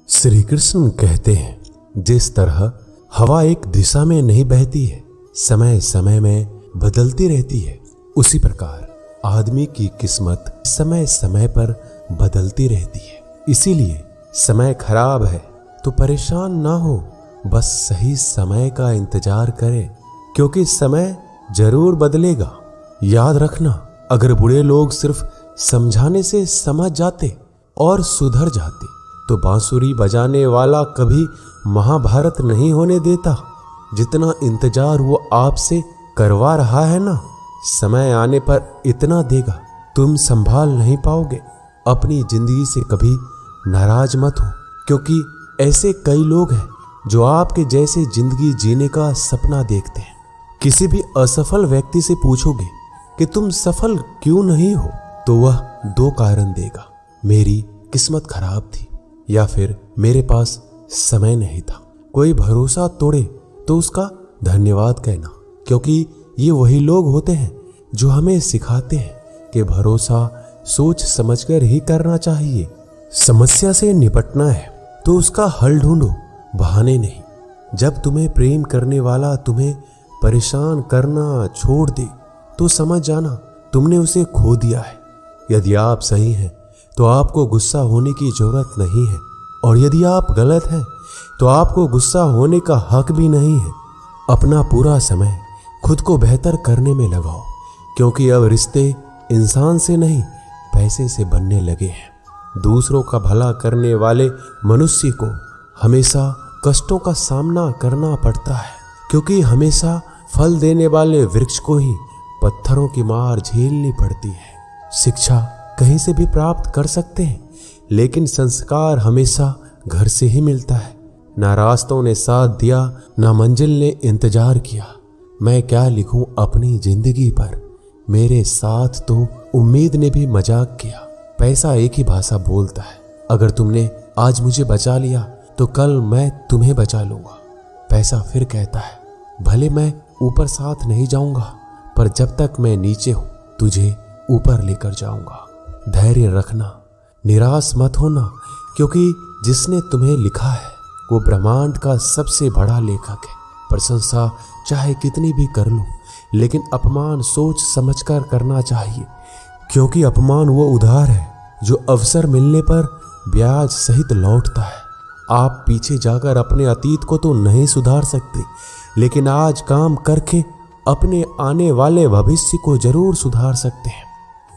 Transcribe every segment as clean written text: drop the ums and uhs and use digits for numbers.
श्री कृष्ण कहते हैं, जिस तरह हवा एक दिशा में नहीं बहती है, समय समय में बदलती रहती है, उसी प्रकार आदमी की किस्मत समय समय पर बदलती रहती है। इसीलिए समय खराब है तो परेशान ना हो, बस सही समय का इंतजार करें, क्योंकि समय जरूर बदलेगा। याद रखना, अगर बुरे लोग सिर्फ समझाने से समझ जाते और सुधर जाते तो बांसुरी बजाने वाला कभी महाभारत नहीं होने देता। जितना इंतजार वो आपसे करवा रहा है ना, समय आने पर इतना देगा तुम संभाल नहीं पाओगे। अपनी जिंदगी से कभी नाराज मत हो, क्योंकि ऐसे कई लोग हैं जो आपके जैसे जिंदगी जीने का सपना देखते हैं। किसी भी असफल व्यक्ति से पूछोगे कि तुम सफल क्यों नहीं हो, तो वह दो कारण देगा, मेरी किस्मत खराब थी या फिर मेरे पास समय नहीं था। कोई भरोसा तोड़े तो उसका धन्यवाद कहना, क्योंकि ये वही लोग होते हैं जो हमें सिखाते हैं कि भरोसा सोच समझकर ही करना चाहिए। समस्या से निपटना है तो उसका हल ढूंढो, बहाने नहीं। जब तुम्हें प्रेम करने वाला तुम्हें परेशान करना छोड़ दे तो समझ जाना तुमने उसे खो दिया है। यदि आप सही हैं तो आपको गुस्सा होने की जरूरत नहीं है, और यदि आप गलत हैं तो आपको गुस्सा होने का हक भी नहीं है। अपना पूरा समय खुद को बेहतर करने में लगाओ, क्योंकि अब रिश्ते इंसान से नहीं पैसे से बनने लगे हैं। दूसरों का भला करने वाले मनुष्य को हमेशा कष्टों का सामना करना पड़ता है, क्योंकि हमेशा फल देने वाले वृक्ष को ही पत्थरों की मार झेलनी पड़ती है। शिक्षा कहीं से भी प्राप्त कर सकते हैं, लेकिन संस्कार हमेशा घर से ही मिलता है। ना रास्तों ने साथ दिया, ना मंजिल ने इंतजार किया। मैं क्या लिखूं अपनी जिंदगी पर, मेरे साथ तो उम्मीद ने भी मजाक किया। पैसा एक ही भाषा बोलता है, अगर तुमने आज मुझे बचा लिया तो कल मैं तुम्हें बचा लूंगा। पैसा फिर कहता है, भले मैं ऊपर साथ नहीं जाऊंगा, पर जब तक मैं नीचे हूं तुझे ऊपर लेकर जाऊंगा। धैर्य रखना, निराश मत होना, क्योंकि जिसने तुम्हें लिखा है वो ब्रह्मांड का सबसे बड़ा लेखक है। प्रशंसा चाहे कितनी भी कर लो, लेकिन अपमान सोच समझकर करना चाहिए, क्योंकि अपमान वो उधार है जो अवसर मिलने पर ब्याज सहित लौटता है। आप पीछे जाकर अपने अतीत को तो नहीं सुधार सकते, लेकिन आज काम करके अपने आने वाले भविष्य को जरूर सुधार सकते हैं।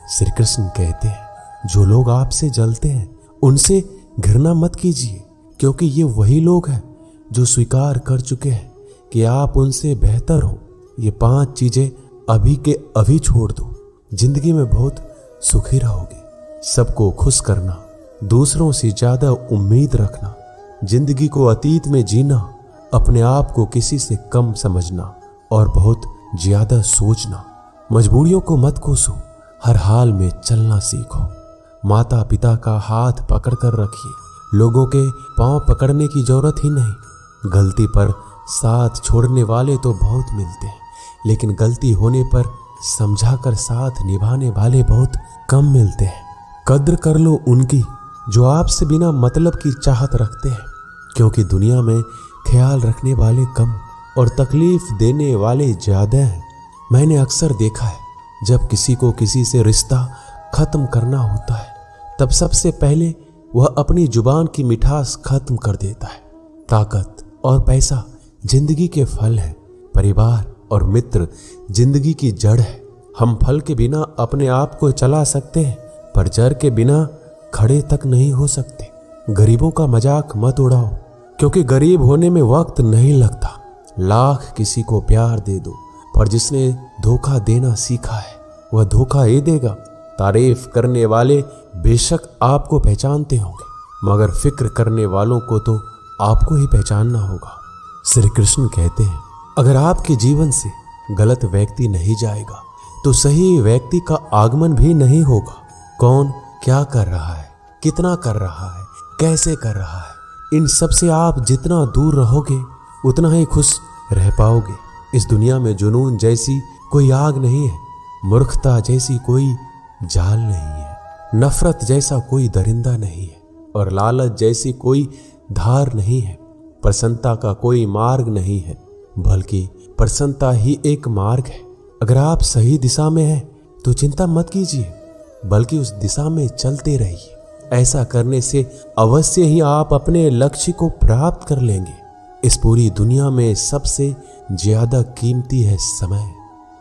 श्री कृष्ण कहते हैं, जो लोग आपसे जलते हैं उनसे घृणा मत कीजिए, क्योंकि ये वही लोग हैं जो स्वीकार कर चुके हैं कि आप उनसे बेहतर हो। ये 5 चीजें अभी के अभी छोड़ दो, जिंदगी में बहुत सुखी रहोगे। सबको खुश करना, दूसरों से ज्यादा उम्मीद रखना, जिंदगी को अतीत में जीना, अपने आप को किसी से कम समझना और बहुत ज्यादा सोचना। मजबूरियों को मत कोसो, हर हाल में चलना सीखो। माता पिता का हाथ पकड़कर रखिए, लोगों के पांव पकड़ने की जरूरत ही नहीं। गलती पर साथ छोड़ने वाले तो बहुत मिलते हैं, लेकिन गलती होने पर समझाकर साथ निभाने वाले बहुत कम मिलते हैं। कद्र कर लो उनकी जो आपसे बिना मतलब की चाहत रखते हैं, क्योंकि दुनिया में ख्याल रखने वाले कम और तकलीफ देने वाले ज्यादा हैं। मैंने अक्सर देखा है, जब किसी को किसी से रिश्ता खत्म करना होता है, तब सबसे पहले वह अपनी जुबान की मिठास खत्म कर देता है। ताकत और पैसा जिंदगी के फल हैं, परिवार और मित्र जिंदगी की जड़ है। हम फल के बिना अपने आप को चला सकते हैं, पर जड़ के बिना खड़े तक नहीं हो सकते। गरीबों का मजाक मत उड़ाओ, क्योंकि गरीब होने में वक्त नहीं लगता। लाख किसी को प्यार दे दो, पर जिसने धोखा देना सीखा है वह धोखा ही देगा। तारीफ करने वाले बेशक आपको पहचानते होंगे, मगर फिक्र करने वालों को तो आपको ही पहचानना होगा। श्री कृष्ण कहते हैं, अगर आपके जीवन से गलत व्यक्ति नहीं जाएगा तो सही व्यक्ति का आगमन भी नहीं होगा। कौन क्या कर रहा है, कितना कर रहा है, कैसे कर रहा है, इन सब से आप जितना दूर रहोगे उतना ही खुश रह पाओगे। इस दुनिया में जुनून जैसी कोई आग नहीं है, मूर्खता जैसी कोई जाल नहीं है, नफरत जैसा कोई दरिंदा नहीं है, और लालच जैसी कोई धार नहीं है, प्रसन्नता का कोई मार्ग नहीं है, बल्कि प्रसन्नता ही एक मार्ग है। अगर आप सही दिशा में हैं तो चिंता मत कीजिए, बल्कि उस दिशा में चलते रहिए। ऐसा करने से अवश्य ही आप अपने लक्ष्य को प्राप्त कर लेंगे। इस पूरी दुनिया में सबसे ज्यादा कीमती है समय,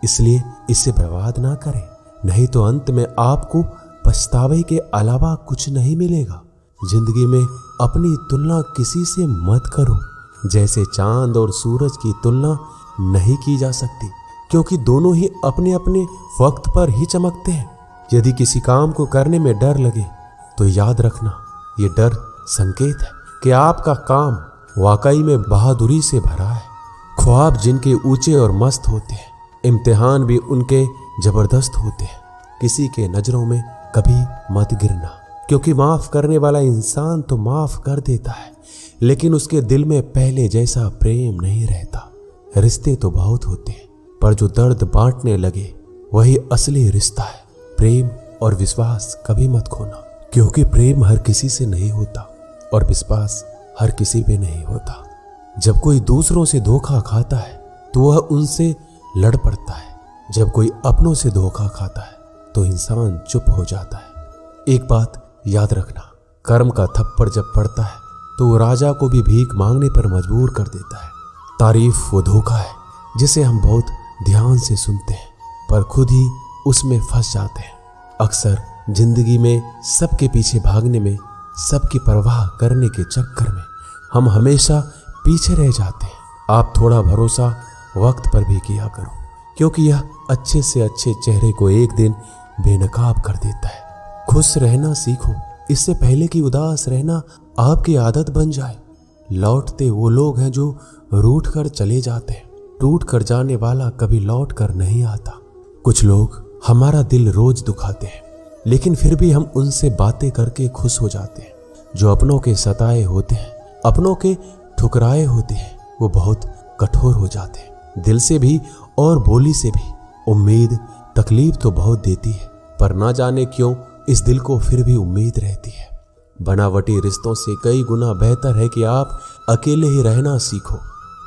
इसलिए इसे बर्बाद ना करें, नहीं तो अंत में आपको पछतावे के अलावा कुछ नहीं मिलेगा। जिंदगी में अपनी तुलना किसी से मत करो, जैसे चांद और सूरज की तुलना नहीं की जा सकती, क्योंकि दोनों ही अपने अपने वक्त पर ही चमकते हैं। यदि किसी काम को करने में डर लगे तो याद रखना, ये डर संकेत है कि आपका काम वाकई में बहादुरी से भरा है। ख्वाब जिनके ऊंचे और मस्त होते हैं, इम्तिहान भी उनके जबरदस्त होते हैं। किसी के नजरों में कभी मत गिरना, क्योंकि माफ करने वाला इंसान तो माफ कर देता है, लेकिन उसके दिल में पहले जैसा प्रेम नहीं रहता। रिश्ते तो बहुत होते हैं, पर जो दर्द बांटने लगे वही असली रिश्ता है। प्रेम और विश्वास कभी मत खोना, क्योंकि प्रेम हर किसी से नहीं होता और विश्वास हर किसी पे नहीं होता। जब कोई दूसरों से धोखा खाता है तो वह उनसे लड़ पड़ता है, जब कोई अपनों से धोखा खाता है तो इंसान चुप हो जाता है। एक बात याद रखना, कर्म का थप्पड़ जब पड़ता है तो वो राजा को भी भीख मांगने पर मजबूर कर देता है। तारीफ वो धोखा है जिसे हम बहुत ध्यान से सुनते हैं, पर खुद ही उसमें फंस जाते हैं। अक्सर जिंदगी में सबके पीछे भागने में, सबकी परवाह करने के चक्कर में हम हमेशा पीछे रह जाते हैं। आप थोड़ा भरोसा वक्त पर भी किया करो, क्योंकि यह अच्छे से अच्छे चेहरे को एक दिन बेनकाब कर देता है। खुश रहना सीखो, इससे पहले कि उदास रहना आपकी आदत बन जाए। लौटते वो लोग हैं जो रूठ कर चले जाते हैं, टूट कर जाने वाला कभी लौट कर नहीं आता। कुछ लोग हमारा दिल रोज दुखाते हैं, लेकिन फिर भी हम उनसे बातें करके खुश हो जाते हैं। जो अपनों के सताए होते हैं, अपनों के ठुकराए होते हैं, वो बहुत कठोर हो जाते हैं, दिल से भी और बोली से भी। उम्मीद तकलीफ तो बहुत देती है, पर ना जाने क्यों इस दिल को फिर भी उम्मीद रहती है। बनावटी रिश्तों से कई गुना बेहतर है कि आप अकेले ही रहना सीखो।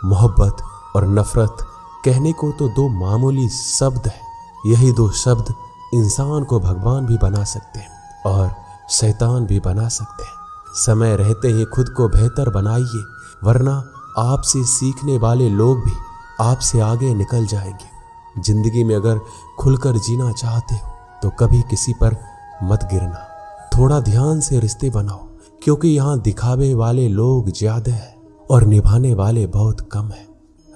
मोहब्बत और नफरत कहने को तो दो मामूली शब्द है, यही दो शब्द इंसान को भगवान भी बना सकते हैं और शैतान भी बना सकते हैं। समय रहते ही खुद को बेहतर बनाइए, वरना आपसे सीखने वाले लोग भी आपसे आगे निकल जाएंगे। जिंदगी में अगर खुलकर जीना चाहते हो तो कभी किसी पर मत गिरना। थोड़ा ध्यान से रिश्ते बनाओ, क्योंकि यहाँ दिखावे वाले लोग ज्यादा है और निभाने वाले बहुत कम है।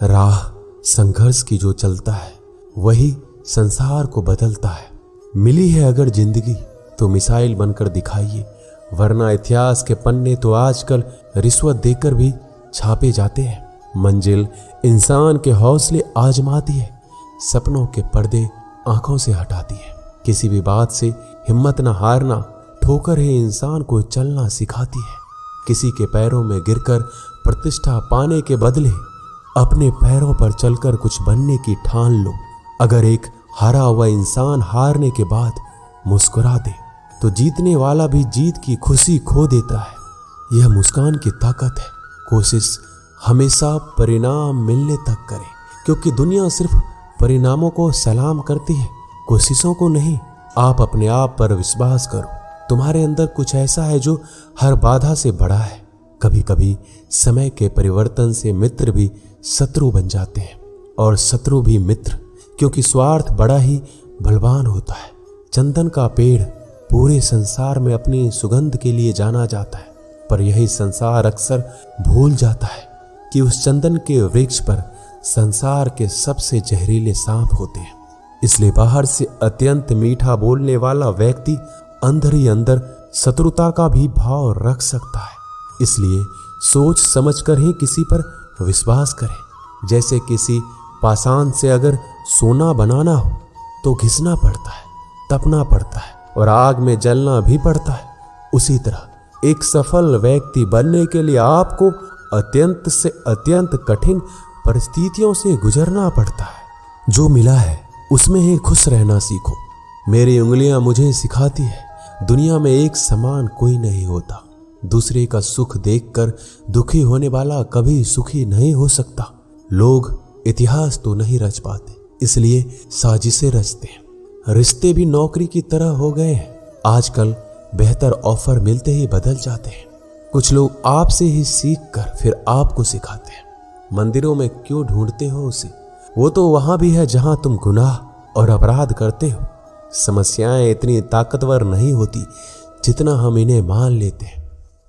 राह संघर्ष की जो चलता है वही संसार को बदलता है। मिली है अगर जिंदगी तो मिसाइल बनकर दिखाइए, वरना इतिहास के पन्ने तो आजकल रिश्वत देकर भी छापे जाते हैं। मंजिल इंसान के हौसले आजमाती है, सपनों के पर्दे आंखों से हटाती है। किसी भी बात से हिम्मत न हारना, ठोकर ही इंसान को चलना सिखाती है। किसी के पैरों में गिरकर प्रतिष्ठा पाने के बदले अपने पैरों पर चलकर कुछ बनने की ठान लो। अगर एक हारा हुआ इंसान हारने के बाद मुस्कुरा दे तो जीतने वाला भी जीत की खुशी खो देता है। यह मुस्कान की ताकत है। कोशिश हमेशा परिणाम मिलने तक करें, क्योंकि दुनिया सिर्फ परिणामों को सलाम करती है, कोशिशों को नहीं। आप अपने आप पर विश्वास करो, तुम्हारे अंदर कुछ ऐसा है जो हर बाधा से बड़ा है। कभी कभी समय के परिवर्तन से मित्र भी शत्रु बन जाते हैं और शत्रु भी मित्र, क्योंकि स्वार्थ बड़ा ही बलवान होता है। चंदन का पेड़ पूरे संसार में अपनी सुगंध के लिए जाना जाता है, पर यही संसार अक्सर भूल जाता है कि उस चंदन के वृक्ष पर संसार के सबसे जहरीले सांप होते हैं। इसलिए बाहर से अत्यंत मीठा बोलने वाला व्यक्ति अंदर ही अंदर शत्रुता का भी भाव रख सकता है। इसलिए सोच समझकर ही किसी पर विश्वास करें। जैसे किसी पाषाण से अगर सोना बनाना हो तो घिसना पड़ता है, तपना पड़ता है और आग में जलना भी पड़ता है। उसी तरह एक सफल व्यक्ति बनने के लिए आपको अत्यंत से अत्यंत कठिन परिस्थितियों से गुजरना पड़ता है। जो मिला है उसमें ही खुश रहना सीखो। मेरी उंगलियां मुझे सिखाती है, दुनिया में एक समान कोई नहीं होता। दूसरे का सुख देखकर दुखी होने वाला कभी सुखी नहीं हो सकता। लोग इतिहास तो नहीं रच पाते, इसलिए साजिशें रचते हैं। रिश्ते भी नौकरी की तरह हो गए हैं। आजकल बेहतर ऑफर मिलते ही बदल जाते हैं। कुछ लोग आपसे ही सीख कर फिर आपको सिखाते हैं। मंदिरों में क्यों ढूंढते हो उसे? वो तो वहां भी है जहां तुम गुनाह और अपराध करते हो। समस्याएं इतनी ताकतवर नहीं होती जितना हम इन्हें मान लेते हैं।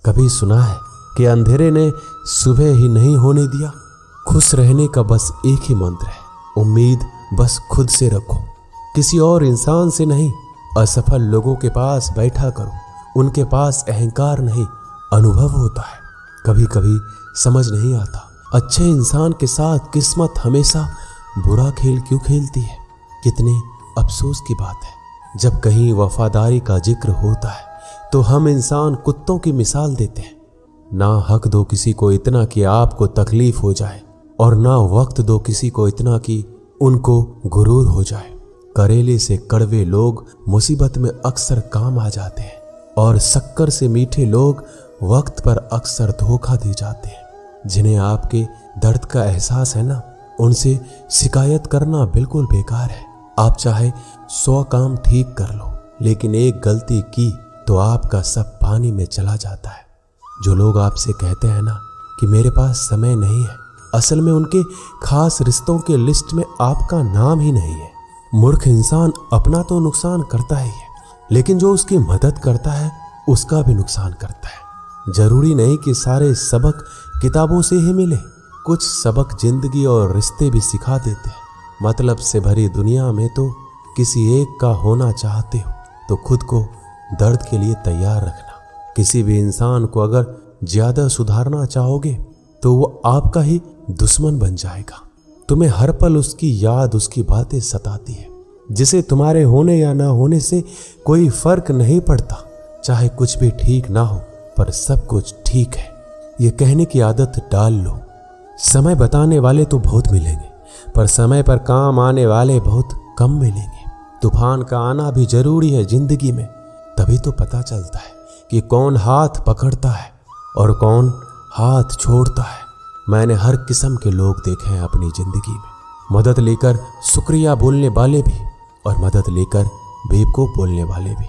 कभी सुना है कि अंधेरे ने सुबह ही नहीं होने दिया? खुश रहने का बस एक ही मंत्र है, उम्मीद बस खुद से रखो, किसी और इंसान से नहीं। असफल लोगों के पास बैठा करो, उनके पास अहंकार नहीं, अनुभव होता है। कभी कभी समझ नहीं आता अच्छे इंसान के साथ किस्मत हमेशा बुरा खेल क्यों खेलती है। कितने अफसोस की बात है, जब कहीं वफादारी का जिक्र होता है तो हम इंसान कुत्तों की मिसाल देते हैं। ना हक दो किसी को इतना कि आपको तकलीफ हो जाए, और ना वक्त दो किसी को इतना कि उनको गुरूर हो जाए। करेले से कड़वे लोग मुसीबत में अक्सर काम आ जाते हैं, और शक्कर से मीठे लोग वक्त पर अक्सर धोखा दे जाते हैं। जिन्हें आपके दर्द का एहसास है ना, उनसे शिकायत करना बिल्कुल बेकार है। आप चाहे 100 काम ठीक कर लो, लेकिन एक गलती की तो आपका सब पानी में चला जाता है। जो लोग आपसे कहते हैं ना कि मेरे पास समय नहीं है, असल में उनके खास रिश्तों के लिस्ट में आपका नाम ही नहीं है। मूर्ख इंसान अपना तो नुकसान करता ही है, लेकिन जो उसकी मदद करता है उसका भी नुकसान करता है। जरूरी नहीं कि सारे सबक किताबों से ही मिले, कुछ सबक जिंदगी और रिश्ते भी सिखा देते हैं। मतलब से भरी दुनिया में तो किसी एक का होना चाहते हो तो खुद को दर्द के लिए तैयार रखना। किसी भी इंसान को अगर ज्यादा सुधारना चाहोगे तो वो आपका ही दुश्मन बन जाएगा। तुम्हें हर पल उसकी याद, उसकी बातें सताती है, जिसे तुम्हारे होने या ना होने से कोई फर्क नहीं पड़ता। चाहे कुछ भी ठीक ना हो, पर सब कुछ ठीक है, ये कहने की आदत डाल लो। समय बताने वाले तो बहुत मिलेंगे, पर समय पर काम आने वाले बहुत कम मिलेंगे। तूफान का आना भी जरूरी है जिंदगी में, तभी तो पता चलता है कि कौन हाथ पकड़ता है और कौन हाथ छोड़ता है। मैंने हर किस्म के लोग देखे हैं अपनी जिंदगी में, मदद लेकर शुक्रिया बोलने वाले भी और मदद लेकर बेवकूफ बोलने वाले भी।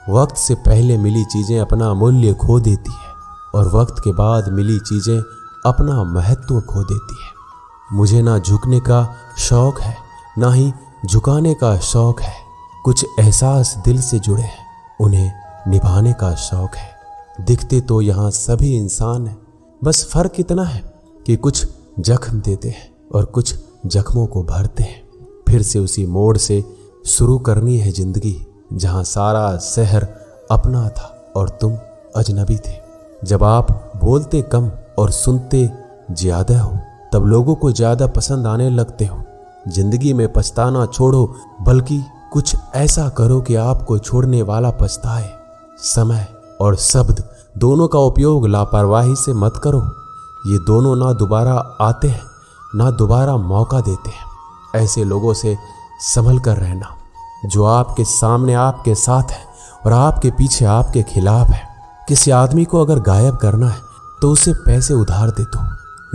वक्त से पहले मिली चीजें अपना मूल्य खो देती है, और वक्त के बाद मिली चीजें अपना महत्व खो देती है। मुझे ना झुकने का शौक है, ना ही झुकाने का शौक है। कुछ एहसास दिल से जुड़े हैं, उन्हें निभाने का शौक है। दिखते तो यहाँ सभी इंसान हैं, बस फर्क इतना है कि कुछ जख्म देते हैं और कुछ जख्मों को भरते हैं। फिर से उसी मोड़ से शुरू करनी है जिंदगी, जहाँ सारा शहर अपना था और तुम अजनबी थे। जब आप बोलते कम और सुनते ज्यादा हो, तब लोगों को ज्यादा पसंद आने लगते हो। जिंदगी में पछताना छोड़ो, बल्कि कुछ ऐसा करो कि आपको छोड़ने वाला पछताए। समय और शब्द दोनों का उपयोग लापरवाही से मत करो। ये दोनों ना दोबारा आते हैं, ना दोबारा मौका देते हैं। ऐसे लोगों से संभल कर रहना जो आपके सामने आपके साथ है और आपके पीछे आपके खिलाफ है। किसी आदमी को अगर गायब करना है तो उसे पैसे उधार दे दो।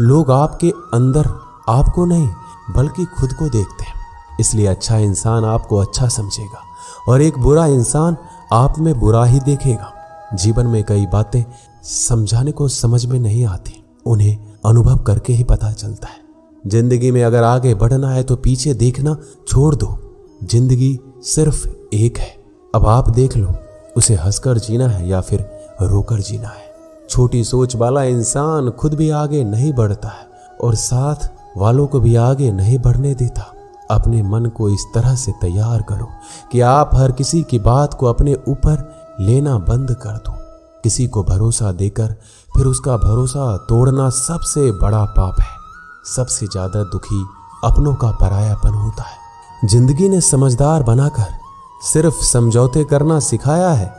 लोग आपके अंदर आपको नहीं बल्कि खुद को देखते हैं, इसलिए अच्छा इंसान आपको अच्छा समझेगा और एक बुरा इंसान आप में बुरा ही देखेगा। जीवन में कई बातें समझाने को समझ में नहीं आती, उन्हें अनुभव करके ही पता चलता है। जिंदगी में अगर आगे बढ़ना है तो पीछे देखना छोड़ दो। जिंदगी सिर्फ एक है, अब आप देख लो उसे हंसकर जीना है या फिर रोकर जीना है। छोटी सोच वाला इंसान खुद भी आगे नहीं बढ़ता है और साथ वालों को भी आगे नहीं बढ़ने देता। अपने मन को इस तरह से तैयार करो कि आप हर किसी की बात को अपने ऊपर लेना बंद कर दो। किसी को भरोसा देकर फिर उसका भरोसा तोड़ना सबसे बड़ा पाप है। सबसे ज्यादा दुखी अपनों का परायापन होता है। जिंदगी ने समझदार बनाकर सिर्फ समझौते करना सिखाया है।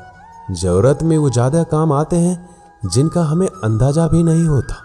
जरूरत में वो ज्यादा काम आते हैं जिनका हमें अंदाजा भी नहीं होता।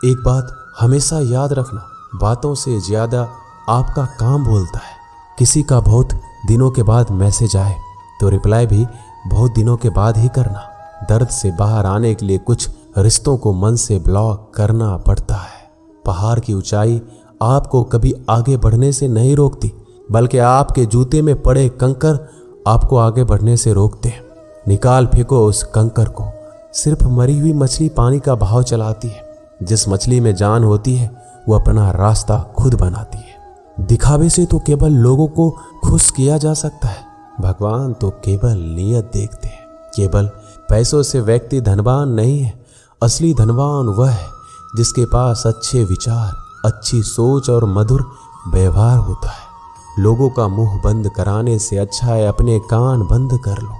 एक बात हमेशा याद रखना, बातों से ज्यादा आपका काम बोलता है। किसी का बहुत दिनों के बाद मैसेज आए तो रिप्लाई भी बहुत दिनों के बाद ही करना। दर्द से बाहर आने के लिए कुछ रिश्तों को मन से ब्लॉक करना पड़ता है। पहाड़ की ऊंचाई आपको कभी आगे बढ़ने से नहीं रोकती, बल्कि आपके जूते में पड़े कंकर आपको आगे बढ़ने से रोकते हैं। निकाल फेंको उस कंकर को। सिर्फ मरी हुई मछली पानी का बहाव चलाती है। जिस मछली में जान होती है वो अपना रास्ता खुद बनाती है। दिखावे से तो केवल लोगों को खुश किया जा सकता है, भगवान तो केवल नियत देखते हैं। केवल पैसों से व्यक्ति धनवान नहीं है। असली धनवान वह है जिसके पास अच्छे विचार, अच्छी सोच और मधुर व्यवहार होता है। लोगों का मुंह बंद कराने से अच्छा है अपने कान बंद कर लो,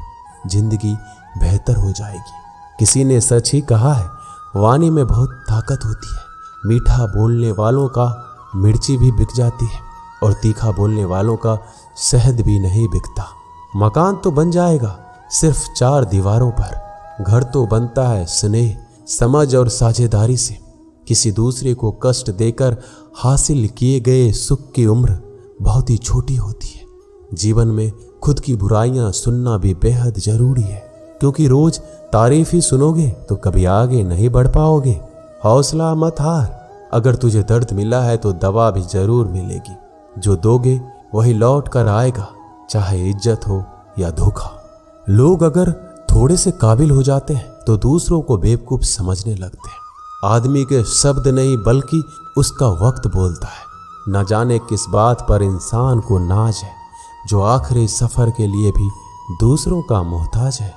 जिंदगी बेहतर हो जाएगी। किसी ने सच ही कहा है, वाणी में बहुत ताकत होती है। मीठा बोलने वालों का मिर्ची भी बिक जाती है और तीखा बोलने वालों का शहद भी नहीं बिकता। मकान तो बन जाएगा सिर्फ 4 दीवारों पर। घर तो बनता है स्नेह, समझ और साझेदारी से। किसी दूसरे को कष्ट देकर हासिल किए गए सुख की उम्र बहुत ही छोटी होती है। जीवन में खुद की बुराइयां सुनना भी बेहद जरूरी है, क्योंकि रोज तारीफ ही सुनोगे तो कभी आगे नहीं बढ़ पाओगे। हौसला मत हार। अगर तुझे दर्द मिला है तो दवा भी जरूर मिलेगी। जो दोगे वही लौट कर आएगा, चाहे इज्जत हो या धोखा। लोग अगर थोड़े से काबिल हो जाते हैं तो दूसरों को बेवकूफ समझने लगते हैं। आदमी के शब्द नहीं बल्कि उसका वक्त बोलता है। न जाने किस बात पर इंसान को नाज है, जो आखिरी सफर के लिए भी दूसरों का मोहताज है।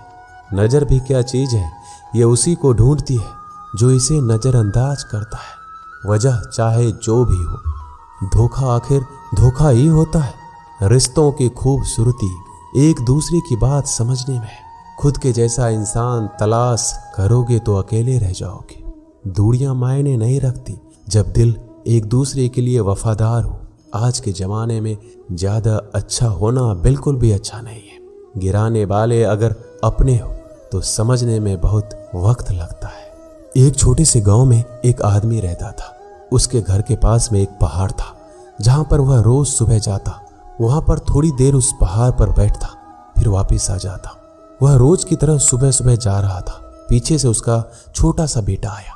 नजर भी क्या चीज है, ये उसी को ढूंढती है जो इसे नजरअंदाज करता है। वजह चाहे जो भी हो, धोखा आखिर धोखा ही होता है। रिश्तों की खूबसूरती एक दूसरे की बात समझने में। खुद के जैसा इंसान तलाश करोगे तो अकेले रह जाओगे। दूरियां मायने नहीं रखती जब दिल एक दूसरे के लिए वफादार हो। आज के जमाने में ज्यादा अच्छा होना बिल्कुल भी अच्छा नहीं है। गिराने वाले अगर अपने हो तो समझने में बहुत वक्त लगता है। एक छोटे से गांव में एक आदमी रहता था। उसके घर के पास में एक पहाड़ था जहां पर वह रोज सुबह जाता। वहां पर थोड़ी देर उस पहाड़ पर बैठता, फिर वापस आ जाता। वह रोज की तरह सुबह सुबह जा रहा था। पीछे से उसका छोटा सा बेटा आया।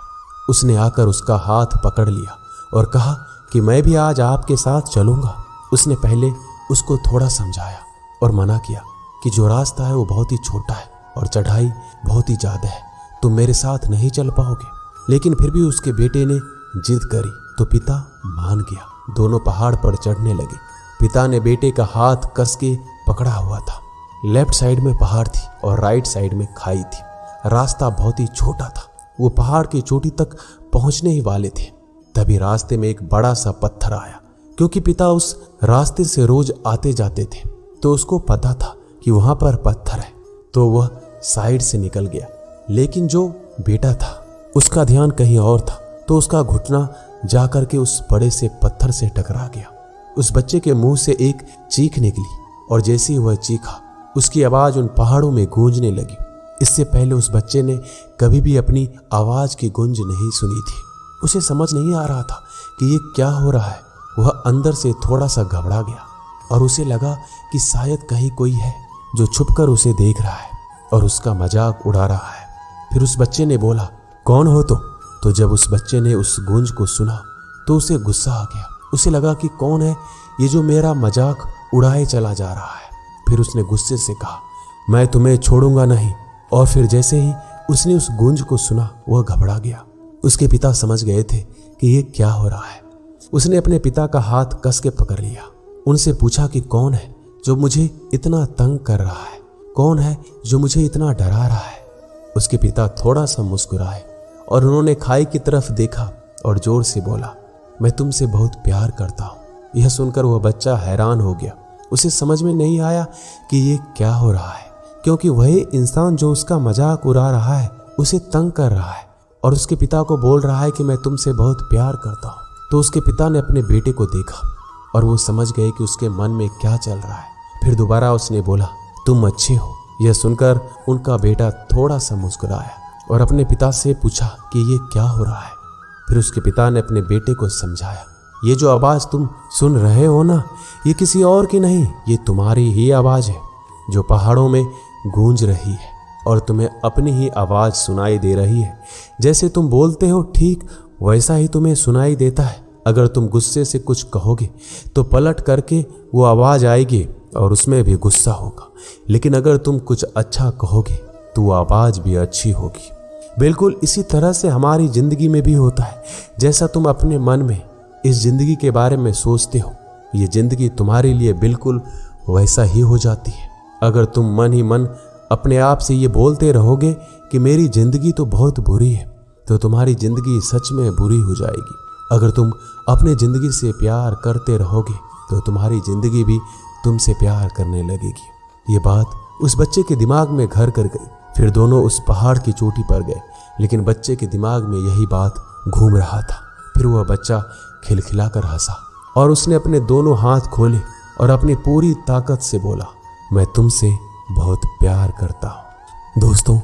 उसने आकर उसका हाथ पकड़ लिया और कहा कि मैं भी आज आपके साथ चलूंगा। उसने पहले उसको थोड़ा समझाया और मना किया कि जो रास्ता है वो बहुत ही छोटा है और चढ़ाई बहुत ही ज्यादा है, तुम मेरे साथ नहीं चल पाओगे। लेकिन फिर भी उसके बेटे ने जिद करी तो पिता मान गया। दोनों पहाड़ पर चढ़ने लगे। पिता ने बेटे का हाथ कस के पकड़ा हुआ था। लेफ्ट साइड में पहाड़ थी और राइट साइड में खाई थी। रास्ता बहुत ही छोटा था। वो पहाड़ की चोटी तक पहुंचने ही वाले थे, तभी रास्ते में एक बड़ा सा पत्थर आया। क्योंकि पिता उस रास्ते से रोज आते जाते थे तो उसको पता था कि वहां पर पत्थर है, तो वह साइड से निकल गया। लेकिन जो बेटा था उसका ध्यान कहीं और था, तो उसका घुटना जाकर के उस बड़े से पत्थर से टकरा गया। उस बच्चे के मुंह से एक चीख निकली और जैसे ही वह चीखा उसकी आवाज उन पहाड़ों में गूंजने लगी। इससे पहले उस बच्चे ने कभी भी अपनी आवाज की गूंज नहीं सुनी थी। उसे समझ नहीं आ रहा था कि ये क्या हो रहा है। वह अंदर से थोड़ा सा घबरा गया और उसे लगा कि शायद कहीं कोई है जो छुपकर उसे देख रहा है और उसका मजाक उड़ा रहा है। फिर उस बच्चे ने बोला, कौन हो तुम? तो जब उस बच्चे ने उस गूंज को सुना तो उसे गुस्सा आ गया। उसे लगा कि कौन है ये जो मेरा मजाक उड़ाए चला जा रहा है। फिर उसने गुस्से से कहा, मैं तुम्हें छोड़ूंगा नहीं। और फिर जैसे ही उसने उस गूंज को सुना वह घबरा गया। उसके पिता समझ गए थे कि ये क्या हो रहा है। उसने अपने पिता का हाथ कस के पकड़ लिया। उनसे पूछा कि कौन है जो मुझे इतना तंग कर रहा है, कौन है जो मुझे इतना डरा रहा है। उसके पिता थोड़ा सा मुस्कुराए और उन्होंने खाई की तरफ देखा और जोर से बोला, मैं तुमसे बहुत प्यार करता हूँ। यह सुनकर वह बच्चा हैरान हो गया। उसे समझ में नहीं आया कि ये क्या हो रहा है, क्योंकि वही इंसान जो उसका मजाक उड़ा रहा है उसे तंग कर रहा है और उसके पिता को बोल रहा है कि मैं तुमसे बहुत प्यार करता हूँ। तो उसके पिता ने अपने बेटे को देखा और वो समझ गए कि उसके मन में क्या चल रहा है। फिर दोबारा उसने बोला, तुम अच्छे हो। यह सुनकर उनका बेटा थोड़ा सा मुस्कुराया और अपने पिता से पूछा कि ये क्या हो रहा है। फिर उसके पिता ने अपने बेटे को समझाया, ये जो आवाज तुम सुन रहे हो ना, ये किसी और की नहीं, ये तुम्हारी ही आवाज है जो पहाड़ों में गूंज रही है। और तुम्हें अपनी ही आवाज सुनाई दे रही है। जैसे तुम बोलते हो ठीक वैसा ही तुम्हें सुनाई देता है। अगर तुम गुस्से से कुछ कहोगे तो पलट करके वो आवाज आएगी और उसमें भी गुस्सा होगा, लेकिन अगर तुम कुछ अच्छा कहोगे तो वो आवाज भी अच्छी होगी। बिल्कुल इसी तरह से हमारी जिंदगी में भी होता है। जैसा तुम अपने मन में इस जिंदगी के बारे में सोचते हो, ये जिंदगी तुम्हारे लिए बिल्कुल वैसा ही हो जाती है। अगर तुम मन ही मन अपने आप से ये बोलते रहोगे कि मेरी जिंदगी तो बहुत बुरी है, तो तुम्हारी जिंदगी सच में बुरी हो जाएगी। अगर तुम अपने जिंदगी से प्यार करते रहोगे तो तुम्हारी जिंदगी भी तुमसे प्यार करने लगेगी। ये बात उस बच्चे के दिमाग में घर कर गई। फिर दोनों उस पहाड़ की चोटी पर गए, लेकिन बच्चे के दिमाग में यही बात घूम रहा था। फिर वह बच्चा खिलखिलाकर हंसा और उसने अपने दोनों हाथ खोले और अपनी पूरी ताकत से बोला, मैं तुमसे बहुत प्यार करता हूँ। दोस्तों,